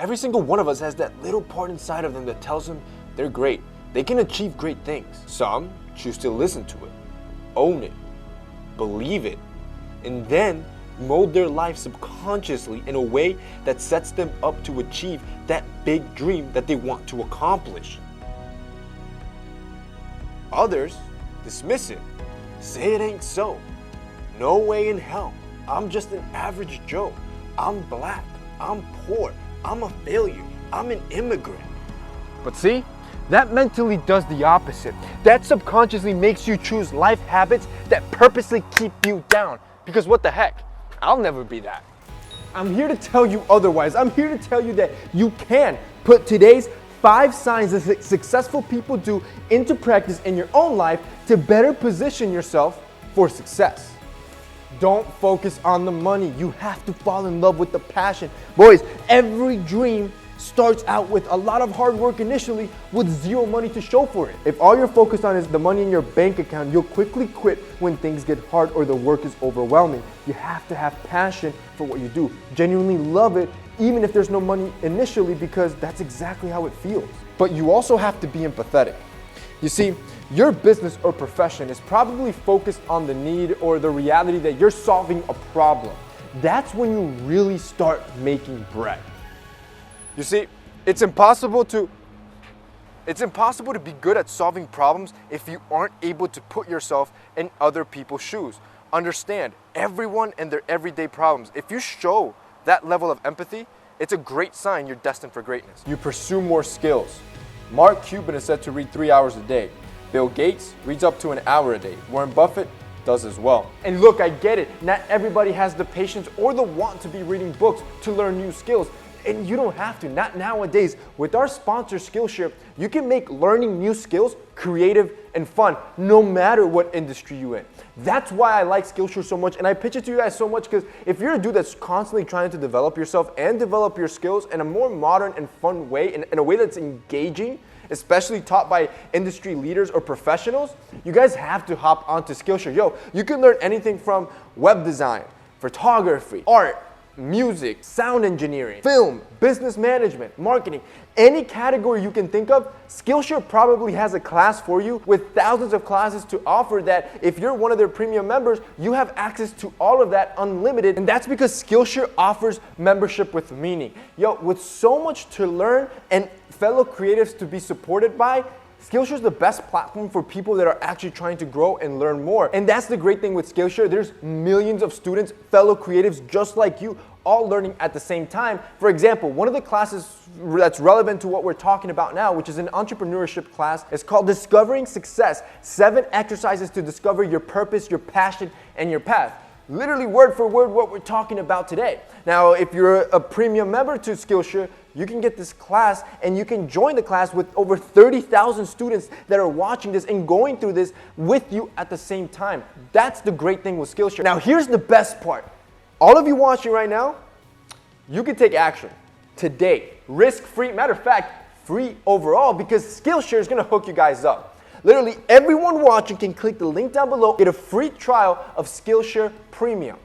Every single one of us has that little part inside of them that tells them they're great. They can achieve great things. Some choose to listen to it, own it, believe it, and then mold their life subconsciously in a way that sets them up to achieve that big dream that they want to accomplish. Others dismiss it, say it ain't so. No way in hell. I'm just an average Joe. I'm black. I'm poor. I'm a failure. I'm an immigrant. But see, that mentally does the opposite. That subconsciously makes you choose life habits that purposely keep you down. Because what the heck? I'll never be that. I'm here to tell you otherwise. I'm here to tell you that you can put today's 5 signs that successful people do into practice in your own life to better position yourself for success. Don't focus on the money. You have to fall in love with the passion. Boys, every dream starts out with a lot of hard work initially with zero money to show for it. If all you're focused on is the money in your bank account, you'll quickly quit when things get hard or the work is overwhelming. You have to have passion for what you do. Genuinely love it, even if there's no money initially, because that's exactly how it feels. But you also have to be empathetic. You see, your business or profession is probably focused on the need or the reality that you're solving a problem. That's when you really start making bread. You see, it's impossible to be good at solving problems if you aren't able to put yourself in other people's shoes. Understand everyone and their everyday problems. If you show that level of empathy, it's a great sign you're destined for greatness. You pursue more skills. Mark Cuban is said to read 3 hours a day. Bill Gates reads up to an hour a day. Warren Buffett does as well. And look, I get it. Not everybody has the patience or the want to be reading books to learn new skills. And you don't have to, not nowadays. With our sponsor Skillshare, you can make learning new skills creative and fun, no matter what industry you're in. That's why I like Skillshare so much, and I pitch it to you guys so much because if you're a dude that's constantly trying to develop yourself and develop your skills in a more modern and fun way, in a way that's engaging, especially taught by industry leaders or professionals, you guys have to hop onto Skillshare. Yo, you can learn anything from web design, photography, art, music, sound engineering, film, business management, marketing, any category you can think of, Skillshare probably has a class for you with thousands of classes to offer that if you're one of their premium members, you have access to all of that unlimited. And that's because Skillshare offers membership with meaning. Yo, with so much to learn and fellow creatives to be supported by, Skillshare is the best platform for people that are actually trying to grow and learn more. And that's the great thing with Skillshare. There's millions of students, fellow creatives just like you, all learning at the same time. For example, one of the classes that's relevant to what we're talking about now, which is an entrepreneurship class, is called Discovering Success, 7 exercises to discover your purpose, your passion, and your path. Literally word for word what we're talking about today. Now, if you're a premium member to Skillshare, you can get this class and you can join the class with over 30,000 students that are watching this and going through this with you at the same time. That's the great thing with Skillshare. Now, here's the best part. All of you watching right now, you can take action today, risk-free, matter of fact, free overall, because Skillshare is gonna hook you guys up. Literally everyone watching can click the link down below, get a free trial of Skillshare Premium.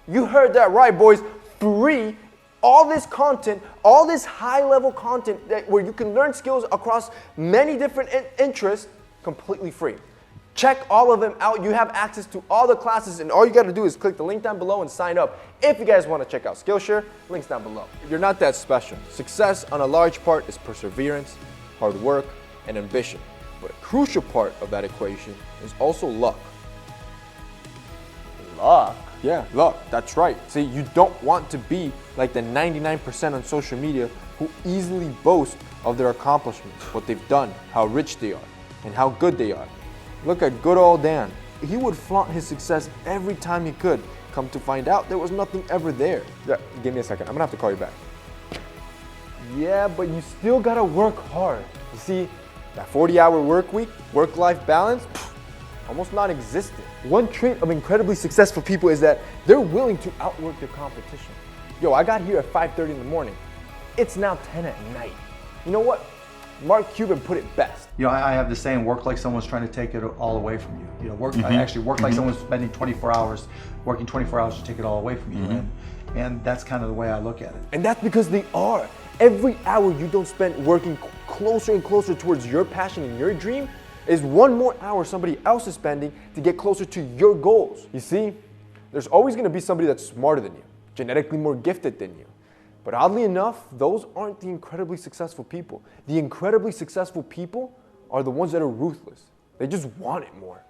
You heard that right, boys, free. All this content, all this high-level content where you can learn skills across many different interests, completely free. Check all of them out. You have access to all the classes, and all you got to do is click the link down below and sign up. If you guys want to check out Skillshare, links down below. You're not that special. Success on a large part is perseverance, hard work, and ambition. But a crucial part of that equation is also luck. Luck? Yeah, luck, that's right. See, you don't want to be like the 99% on social media who easily boast of their accomplishments, what they've done, how rich they are, and how good they are. Look at good old Dan. He would flaunt his success every time he could. Come to find out, there was nothing ever there. Yeah, give me a second. I'm gonna have to call you back. Yeah, but you still gotta work hard. You see, that 40-hour work week, work-life balance, almost non-existent. One trait of incredibly successful people is that they're willing to outwork their competition. Yo, I got here at 5:30 in the morning. It's now 10 at night. You know what? Mark Cuban put it best. You know, I have the saying, work like someone's trying to take it all away from you. You know, I actually work like someone's spending 24 hours, working 24 hours to take it all away from you. And that's kind of the way I look at it. And that's because they are. Every hour you don't spend working closer and closer towards your passion and your dream is one more hour somebody else is spending to get closer to your goals. You see, there's always going to be somebody that's smarter than you, genetically more gifted than you. But oddly enough, those aren't the incredibly successful people. The incredibly successful people are the ones that are ruthless. They just want it more.